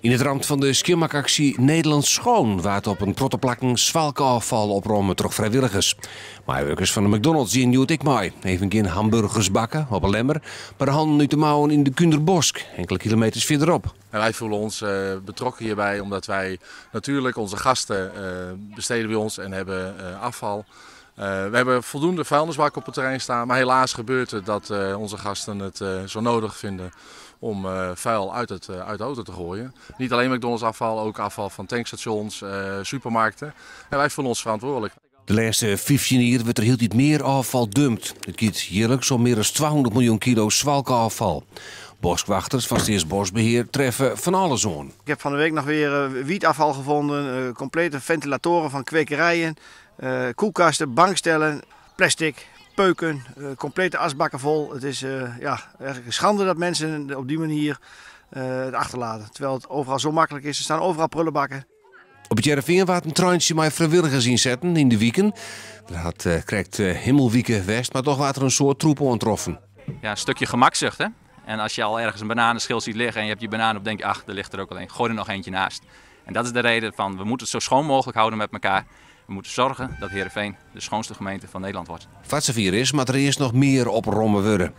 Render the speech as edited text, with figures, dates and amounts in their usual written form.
In het rand van de skimmakactie Nederland Schoon waart op een prottenplakken zwalkenafval oprommen door vrijwilligers. Medewerkers van de McDonald's zien nu ik mooi. Even geen hamburgers bakken op een lemmer, maar de handen nu te mouwen in de Kunderbosk, enkele kilometers verderop. En wij voelen ons betrokken hierbij omdat wij natuurlijk onze gasten besteden bij ons en hebben afval. We hebben voldoende vuilnisbakken op het terrein staan, maar helaas gebeurt het dat onze gasten het zo nodig vinden om vuil uit de auto te gooien. Niet alleen McDonald's afval, ook afval van tankstations, supermarkten. En wij voelen ons verantwoordelijk. De laatste 15 jaar wordt er heel iets meer afval dumpt. Het gaat jaarlijks om meer dan 200 miljoen kilo zwalkenafval. Boswachters van Staatsbosbeheer treffen van alles aan. Ik heb van de week nog weer wietafval gevonden, complete ventilatoren van kwekerijen, koelkasten, bankstellen, plastic, peuken, complete asbakken vol. Het is eigenlijk een schande dat mensen op die manier het achterlaten. Terwijl het overal zo makkelijk is. Er staan overal prullenbakken. Op het Jereveen waard een treintje met vrijwilligers inzetten in de wieken. Dat krijgt Hemelwieken West, maar toch waard er een soort troep aantroffen. Ja, een stukje gemakzucht, hè? En als je al ergens een bananenschil ziet liggen en je hebt je banaan op, denk je, ach, er ligt er ook al een. Gooi er nog eentje naast. En dat is de reden van, we moeten het zo schoon mogelijk houden met elkaar. We moeten zorgen dat Heerenveen de schoonste gemeente van Nederland wordt. Wat ze vier is, maar er eerst nog meer oprommen worden.